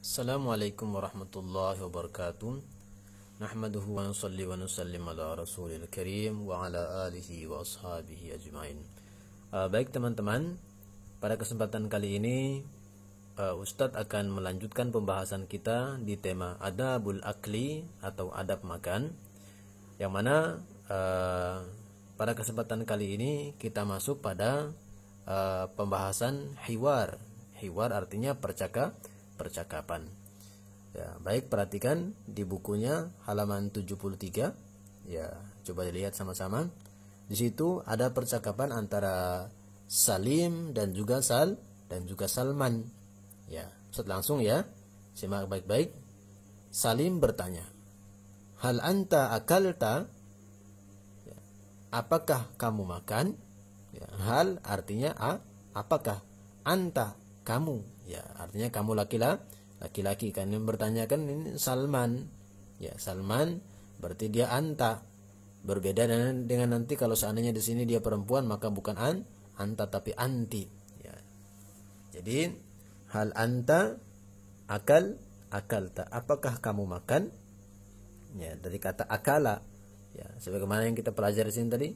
Assalamualaikum warahmatullahi wabarakatuh. Nahmaduhu wa nusalli wa nusallim ala rasulil karim wa ala alihi wa ashabihi ajmain. Baik teman-teman, pada kesempatan kali ini Ustadz akan melanjutkan pembahasan kita di tema adabul akli atau adab makan, yang mana pada kesempatan kali ini kita masuk pada pembahasan hiwar. Hiwar artinya percakapan. Ya, baik, perhatikan di bukunya halaman 73. Ya, coba dilihat sama-sama. Di situ ada percakapan antara Salim dan juga Salman. Ya, Ustaz langsung ya. Simak baik-baik. Salim bertanya, "Hal anta akalta?" Ya, apakah kamu makan? Ya, hal artinya apakah? Anta, kamu. Ya, artinya kamu laki-laki kan, yang bertanyakan ini Salman. Ya, Salman berarti dia anta. Berbeda dengan nanti kalau seandainya di sini dia perempuan maka bukan anta tapi anti. Ya. Jadi hal anta akalta, apakah kamu makan? Ya, dari kata akala. Ya, sebagaimana yang kita pelajari di sini tadi,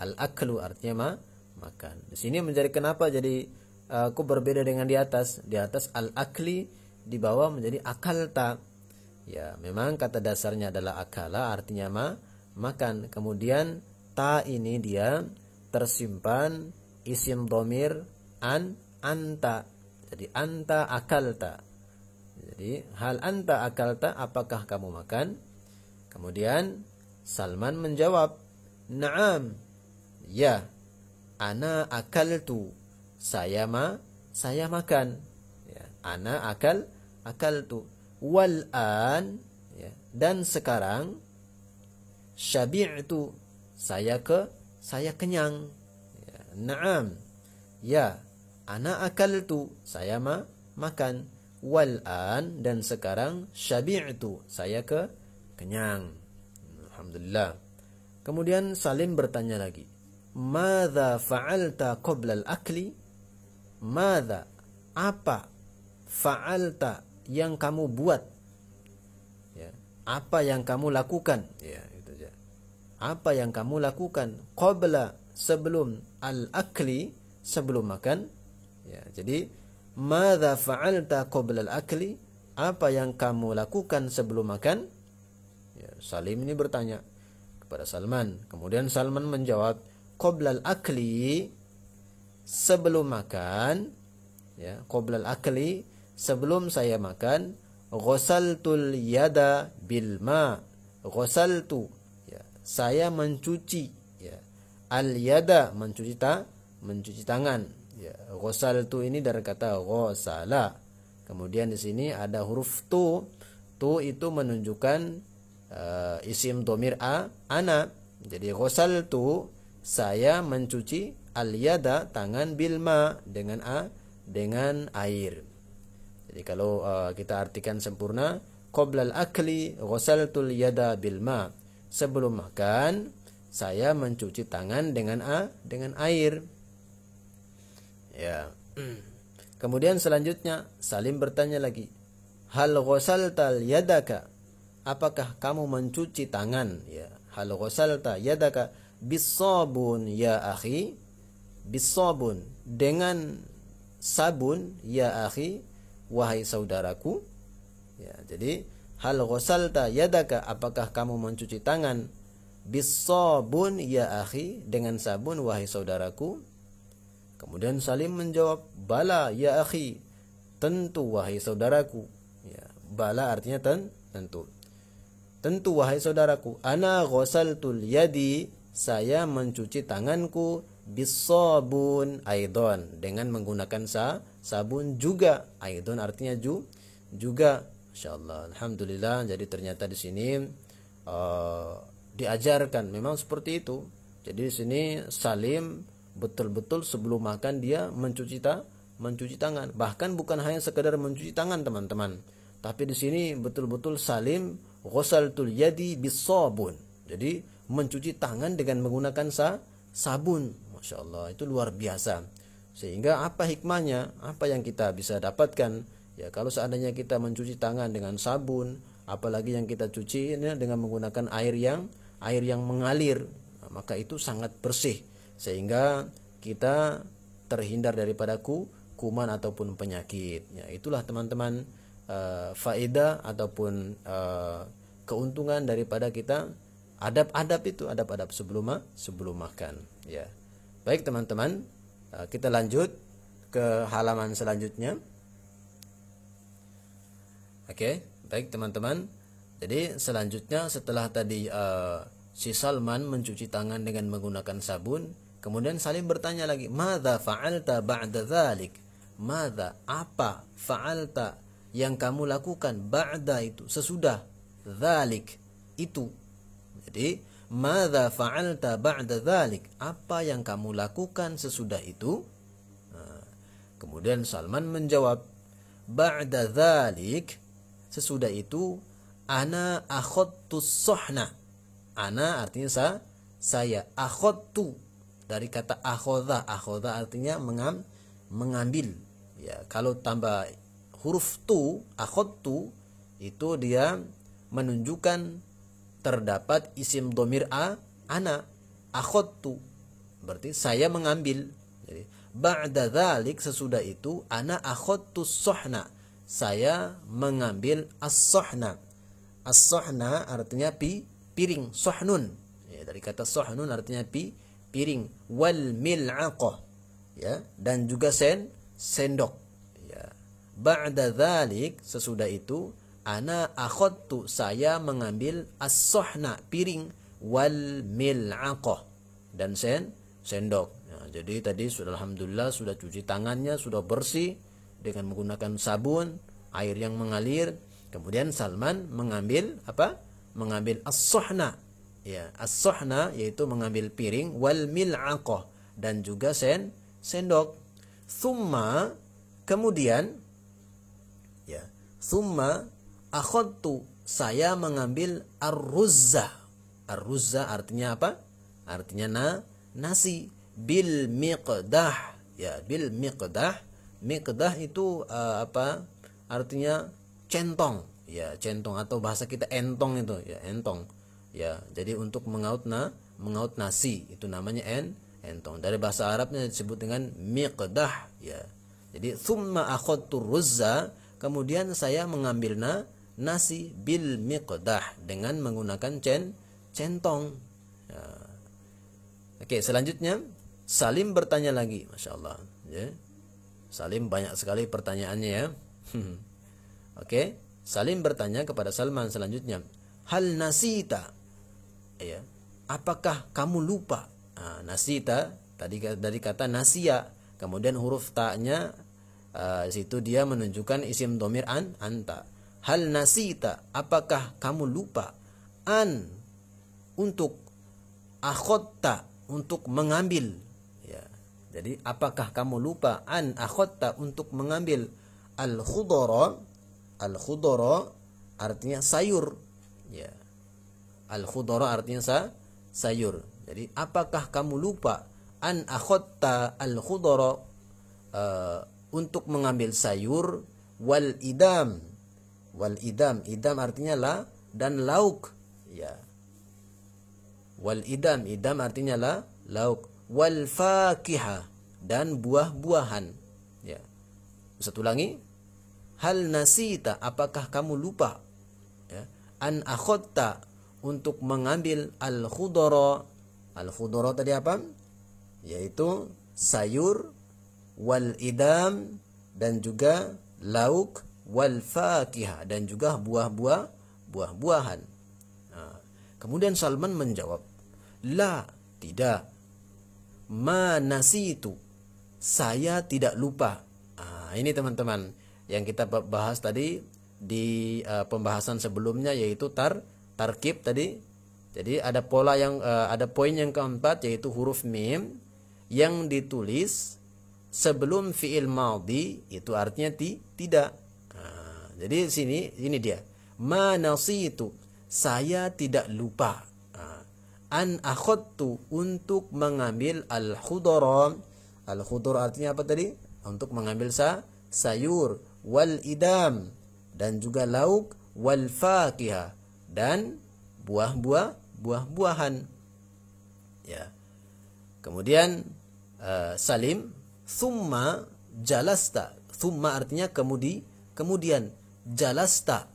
al-aklu artinya makan. Di sini menjadi kenapa jadi aku berbeda dengan di atas. Di atas al-akli, di bawah menjadi akalta. Ya, memang kata dasarnya adalah akala, artinya makan. Kemudian ta ini dia tersimpan isim dhamir anta. Jadi anta akalta. Jadi hal anta akalta, apakah kamu makan? Kemudian Salman menjawab, "Na'am." Ya, ana akaltu. Saya makan. Ya, ana akaltu. Wal an, ya, dan sekarang syabi'tu, saya kenyang. Ya, na'am. Ya, ana akaltu, saya makan. Wal an, dan sekarang syabi'tu, saya kenyang. Alhamdulillah. Kemudian Salim bertanya lagi, "Madza fa'alta qabla al-akli?" Madza, apa, fa'alta, yang kamu buat, ya, apa yang kamu lakukan, ya, itu aja. Apa yang kamu lakukan qabla, sebelum, al-akli, sebelum makan. Ya, jadi madza fa'alta qabla al-akli, apa yang kamu lakukan sebelum makan? Ya, Salim ini bertanya kepada Salman. Kemudian Salman menjawab, qabla al-akli, sebelum makan, ya, qoblal akli, sebelum saya makan, ghasaltul yada bil ma. Ghasaltu, ya, saya mencuci, ya, al yada, mencuci tangan. Ya, ghasaltu ini dari kata ghasala. Kemudian di sini ada huruf tu. Tu itu menunjukkan isim dhamir ana. Jadi ghasaltu, saya mencuci al-yada, tangan, bilma, dengan air. Jadi kalau kita artikan sempurna, qoblal akli ghasaltul yada bilma, sebelum makan saya mencuci tangan dengan air. Ya. Kemudian selanjutnya Salim bertanya lagi, hal ghasaltal yadaka, apakah kamu mencuci tangan? Ya, hal ghasalta yadaka bisabun ya akhi. Bisabun, dengan sabun, ya akhi, wahai saudaraku. Ya, jadi hal ghasalta yadaka, apakah kamu mencuci tangan? Bisabun ya akhi, dengan sabun, wahai saudaraku. Kemudian Salim menjawab, bala ya akhi, tentu wahai saudaraku. Ya, bala artinya tentu. Tentu wahai saudaraku. Ana ghasaltul yadi, saya mencuci tanganku, bisabun aidon, dengan menggunakan sabun juga. Aidon artinya juga. Masyaallah, alhamdulillah. Jadi ternyata di sini diajarkan memang seperti itu. Jadi di sini Salim betul-betul sebelum makan dia mencuci tangan. Bahkan bukan hanya sekedar mencuci tangan, teman-teman. Tapi di sini betul-betul Salim ghasaltul yadi bisabun. Jadi mencuci tangan dengan menggunakan sabun. Masya Allah, itu luar biasa. Sehingga apa hikmahnya? Apa yang kita bisa dapatkan? Ya, kalau seandainya kita mencuci tangan dengan sabun, apalagi yang kita cuci ini dengan menggunakan air yang mengalir, maka itu sangat bersih sehingga kita terhindar daripada kuman ataupun penyakit. Ya, itulah teman-teman faedah ataupun keuntungan daripada kita adab-adab sebelum makan. Ya, baik teman-teman, kita lanjut ke halaman selanjutnya. Oke, baik teman-teman. Jadi selanjutnya setelah tadi si Salman mencuci tangan dengan menggunakan sabun, kemudian Salim bertanya lagi, "Madza fa'alta ba'da dzalik?" Madza, apa, fa'alta, yang kamu lakukan, ba'da itu sesudah, dzalik itu. Jadi madza fa'alta ba'da dzalik, apa yang kamu lakukan sesudah itu? Kemudian Salman menjawab, ba'da dzalik, sesudah itu, ana akhadtu sohna. Ana artinya saya. Akhadtu dari kata akhodha. Akhodha artinya mengambil. Ya, kalau tambah huruf tu, akhadtu, itu dia menunjukkan terdapat isim dhamir ana. Akhadtu berarti saya mengambil. Jadi ba'da dzalik, sesudah itu, ana akhadtu sohna, saya mengambil as-sohna. As-sohna artinya piring, sohnun. Ya, dari kata sohnun artinya piring. Wal mil'aqah, ya, dan juga sendok. Ya. Ba'da dzalik, sesudah itu, ana akhadtu, saya mengambil as-sohna, piring, wal mil'aqah, dan sendok. Ya, jadi tadi sudah alhamdulillah sudah cuci tangannya, sudah bersih dengan menggunakan sabun, air yang mengalir. Kemudian Salman mengambil apa? Mengambil as-sohna. Ya, as-sohna yaitu mengambil piring, wal mil'aqah, dan juga sendok. Thumma, kemudian, ya, thumma akhadtu, saya mengambil ar-ruzza. Ar-ruzza artinya apa? Artinya nasi, bil miqdah. Ya, bil miqdah. Miqdah itu apa? Artinya centong. Ya, centong, atau bahasa kita entong itu, ya, entong. Ya, jadi untuk mengaut nasi itu namanya entong. Dari bahasa Arabnya disebut dengan miqdah, ya. Jadi thumma akhadtu ruzza, kemudian saya mengambil nasi bil miqdah, dengan menggunakan centong. Ya. Oke, selanjutnya Salim bertanya lagi, Masya Allah, ya. Salim banyak sekali pertanyaannya, ya. Oke, Salim bertanya kepada Salman selanjutnya, hal nasita, ya, apakah kamu lupa? Nasita tadi dari kata nasia, kemudian huruf ta-nya situ dia menunjukkan isim dhamir anta. Hal nasita, apakah kamu lupa? An, untuk, akhadta, untuk mengambil. Ya. Jadi apakah kamu lupa? An akhadta, untuk mengambil al-khudara. Al-khudara artinya sayur. Ya. Al-khudara artinya sayur. Jadi apakah kamu lupa? An akhadta al-khudara, untuk mengambil sayur, wal idam. Wal idam, idam artinya dan lauk. Ya. Wal idam, idam artinya lauk. Wal fakiha, dan buah-buahan. Ya. Satu ulangi. Hal nasita, apakah kamu lupa? Ya. An akhadta, untuk mengambil al-khudara. Al-khudara tadi apa? Yaitu sayur, wal idam, dan juga lauk, wal fakiha, dan juga buah-buahan. Nah, kemudian Salman menjawab, la, tidak. Ma nasitu, saya tidak lupa. Ini teman-teman yang kita bahas tadi di pembahasan sebelumnya, yaitu tarkib tadi. Jadi ada pola yang ada poin yang keempat, yaitu huruf mim yang ditulis sebelum fiil madhi, itu artinya tidak. Jadi ini dia. Ma nasitu, saya tidak lupa. An akhadtu, untuk mengambil al-khudara. Al-khudara artinya apa tadi? Untuk mengambil sayur. wal idam, dan juga lauk, wal fakihah, dan buah-buahan. Ya. Kemudian Salim, thumma jalasta. Thumma artinya kemudian. Jalasta.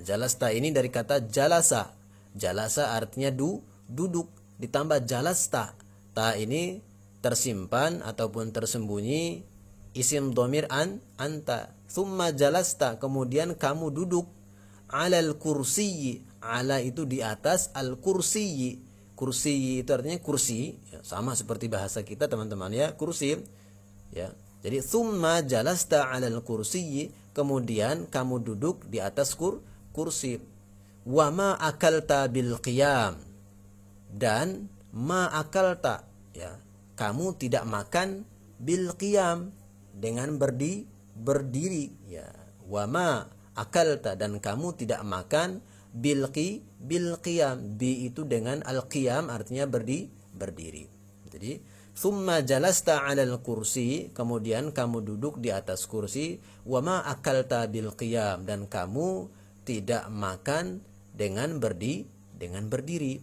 Jalasta ini dari kata jalasa. Jalasa artinya duduk, ditambah jalasta. Ta ini tersimpan ataupun tersembunyi isim dhamir anta. Thumma jalasta, kemudian kamu duduk, alal kursiyyi. Ala itu di atas, al kursiyyi. Kursi itu artinya kursi, ya, sama seperti bahasa kita teman-teman ya, kursi. Ya. Jadi thumma jalasta 'alal kursiyyi, kemudian kamu duduk di atas kursi. Wa ma akalta bil qiyam, dan ma akalta, ya, kamu tidak makan bil qiyam, dengan berdiri, ya. Wa ma akalta, dan kamu tidak makan bil qiyam. Bi itu dengan al qiyam artinya berdiri. Jadi thumma jalasta 'alal kursi, kemudian kamu duduk di atas kursi. Wa ma akalta bil qiyam, dan kamu tidak makan dengan berdiri.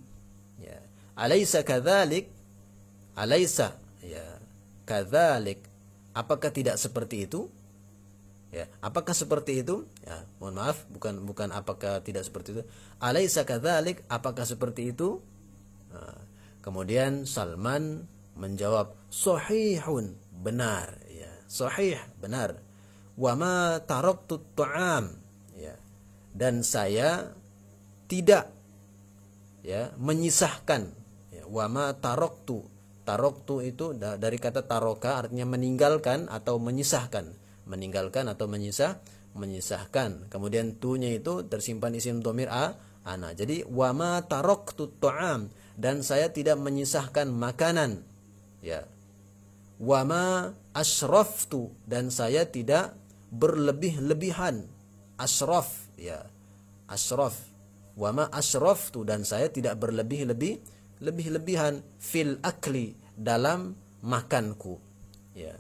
Ya. Alaysa kadzalik? Alaysa, ya, kadzalik. Apakah tidak seperti itu? Ya, apakah seperti itu? Ya, mohon maaf, bukan apakah tidak seperti itu. Alaysa kadzalik? Apakah seperti itu? Nah, kemudian Salman menjawab, sahihun, benar, ya, sahih, benar. Wa ma taraktu ta'am, ya, dan saya tidak, ya, menyisahkan, ya. Wa ma taraktu itu dari kata taroka, artinya meninggalkan atau menyisahkan. Meninggalkan atau menyisahkan. Kemudian tu-nya itu tersimpan isim dhamir ana. Jadi wa ma taraktu ta'am, dan saya tidak menyisahkan makanan. Ya. Wa ma asyraftu, dan saya tidak berlebih-lebihan. Asyraf, ya. Asyraf. Wa ma asyraftu, dan saya tidak berlebih-lebihan fil akli, dalam makanku. Ya.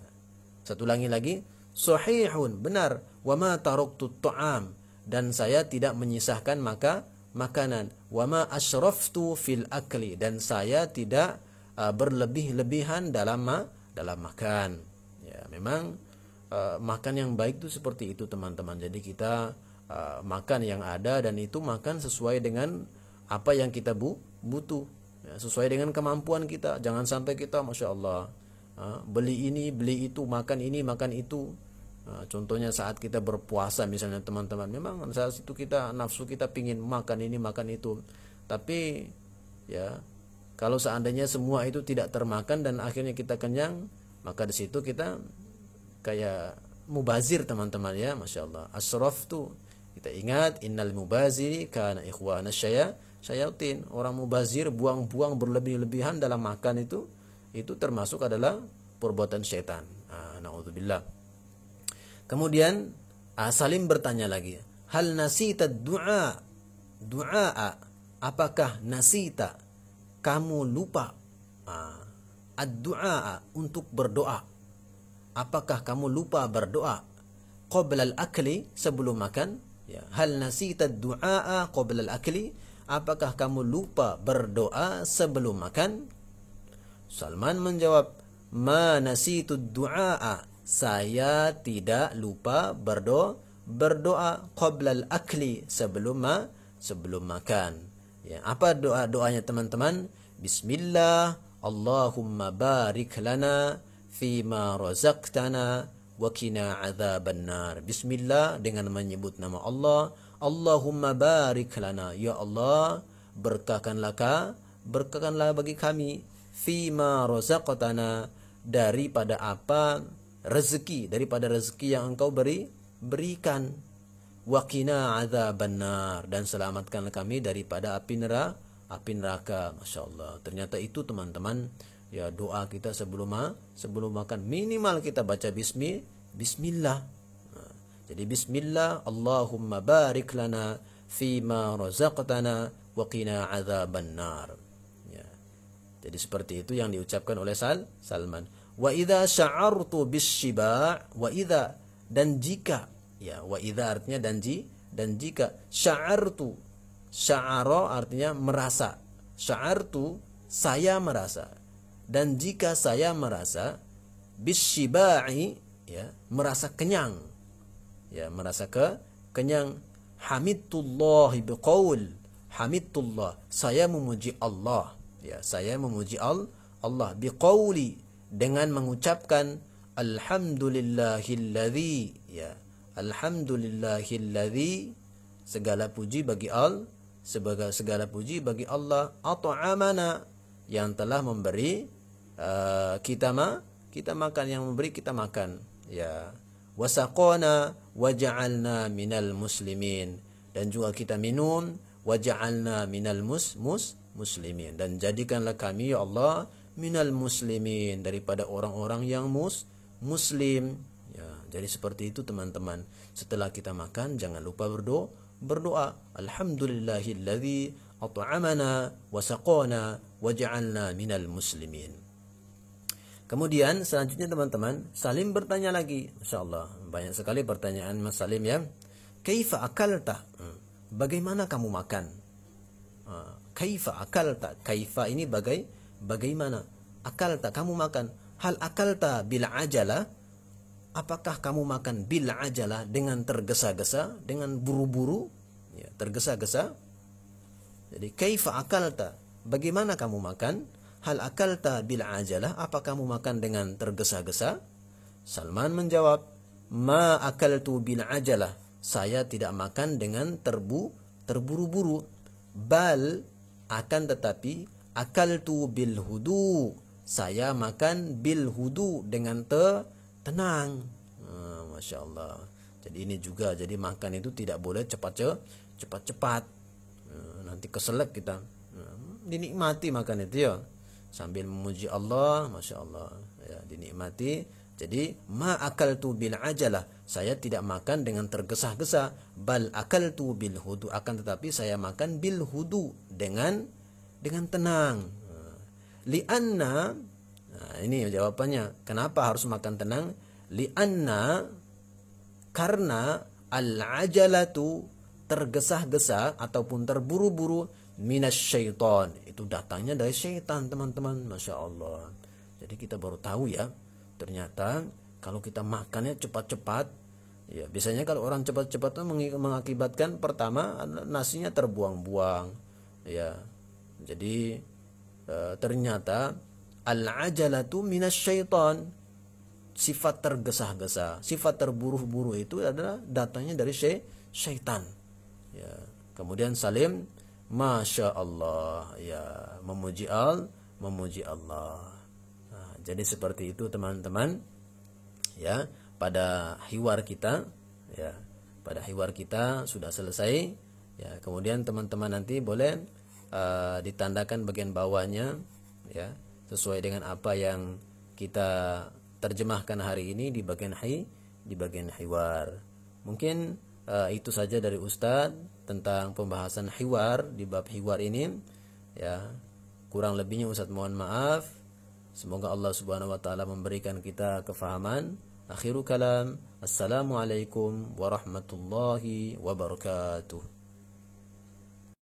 Satu lagi. Sahihun, benar. Wa ma taraktu ta'am, dan saya tidak menyisahkan makanan. Wa ma asyraftu fil akli, dan saya tidak berlebih-lebihan dalam makan. Ya, memang makan yang baik itu seperti itu teman-teman. Jadi kita makan yang ada, dan itu makan sesuai dengan apa yang kita butuh, ya, sesuai dengan kemampuan kita. Jangan sampai kita Masya Allah beli ini, beli itu, makan ini, makan itu. Contohnya saat kita berpuasa misalnya teman-teman, memang saat itu kita nafsu kita pingin makan ini, makan itu. Tapi ya, kalau seandainya semua itu tidak termakan dan akhirnya kita kenyang, maka di situ kita kayak mubazir teman-teman ya, Masya Allah. Asraf tuh, kita ingat, innal mubaziri kana ikhwana syayatin. Orang mubazir, buang-buang berlebih-lebihan dalam makan itu termasuk adalah perbuatan syaitan. Na'udzubillah. Kemudian Salim bertanya lagi, hal nasita du'a? Apakah nasita, kamu lupa ad-du'a, untuk berdoa? Apakah kamu lupa berdoa qabla al-akli, sebelum makan? Ya, hal nasita ad-du'a qabla al-akli? Apakah kamu lupa berdoa sebelum makan? Salman menjawab, ma nasitu ad-du'a, saya tidak lupa berdoa qabla al-akli, sebelum makan. Ya, apa doanya teman-teman? Bismillah, Allahumma barik lana fima razaqtana wa qina adzabannar. Bismillah, dengan menyebut nama Allah. Allahumma barik lana, ya Allah, berkahkanlah bagi kami, fima razaqtana, daripada rezeki yang engkau berikan. Wa qina adzabannar, dan selamatkanlah kami daripada api neraka. Masya Allah. Ternyata itu teman-teman, ya, doa kita sebelum makan, minimal kita baca bismillah. Jadi bismillah, Allahumma barik lana fima razaqtana wa qina adzabannar. Ya. Jadi seperti itu yang diucapkan oleh Salman. Wa idza sya'artu bisyiba', wa idza, dan jika Ya, wa idza artinya dan jika. Sya'artu, sya'ara artinya merasa. Sya'artu, saya merasa. Dan jika saya merasa bisyiba'i, ya, merasa kenyang. Ya, merasa kenyang. Hamidullah biqaul, hamidullah, saya memuji Allah. Ya, saya memuji Allah biqauli, dengan mengucapkan alhamdulillahilladzi, ya, alhamdulillahilladzi, segala puji bagi segala puji bagi Allah, at'amana, yang telah memberi kita makan, yang memberi kita makan, ya, wasaqana waja'alna minal muslimin, dan juga kita minum, waja'alna minal muslimin, dan jadikanlah kami ya Allah minal muslimin, daripada orang-orang yang muslim. Ya, jadi seperti itu teman-teman. Setelah kita makan jangan lupa berdoa alhamdulillahilladzi at'amana wasaqana waja'alna minal muslimin. Kemudian selanjutnya teman-teman, Salim bertanya lagi. Masya Allah, banyak sekali pertanyaan Mas Salim ya. Kaifa akalta? Bagaimana kamu makan? Kaifa akalta? Kaifa ini bagaimana? Akalta, kamu makan. Hal akalta bil ajalah? Apakah kamu makan bil ajalah, dengan tergesa-gesa, dengan buru-buru? Ya, tergesa-gesa. Jadi kaifa akalta? Bagaimana kamu makan? Hal akalta bil ajalah, apa kamu makan dengan tergesa-gesa? Salman menjawab, ma akaltu bil ajalah, saya tidak makan dengan terburu-buru. Bal, akan tetapi, akaltu bil hudu, saya makan bil hudu, dengan tenang. Masya Allah. Jadi ini juga, jadi makan itu tidak boleh cepat-cepat. Nanti keselak kita. Dinikmati makan itu ya, sambil memuji Allah, Masya Allah, ya, dinikmati. Jadi ma akaltu bil ajalah, saya tidak makan dengan tergesa-gesa. Bal akaltu bil hudu, akan tetapi saya makan bil hudu, dengan tenang. Lianna, nah ini jawabannya, kenapa harus makan tenang? Lianna, karena al ajalatu, tergesa-gesa ataupun terburu-buru, minasyaiton, itu datangnya dari syaitan teman-teman. Masya Allah. Jadi kita baru tahu ya, ternyata kalau kita makannya cepat-cepat, ya biasanya kalau orang cepat-cepat itu mengakibatkan pertama nasinya terbuang-buang, ya. Jadi ternyata al-ajalatu minasyaiton, sifat tergesa-gesa, sifat terburu-buru itu adalah datangnya dari syaitan. Ya. Kemudian Salim, Masya Allah, ya, memuji Allah. Nah, jadi seperti itu teman-teman, ya, pada hiwar kita, ya, pada hiwar kita sudah selesai, ya. Kemudian teman-teman nanti boleh ditandakan bagian bawahnya, ya, sesuai dengan apa yang kita terjemahkan hari ini di bagian hiwar. Mungkin itu saja dari Ustadz tentang pembahasan hiwar di bab hiwar ini, ya. Kurang lebihnya Ustadz mohon maaf. Semoga Allah Subhanahu wa taala memberikan kita kefahaman. Akhirul kalam, assalamualaikum warahmatullahi wabarakatuh.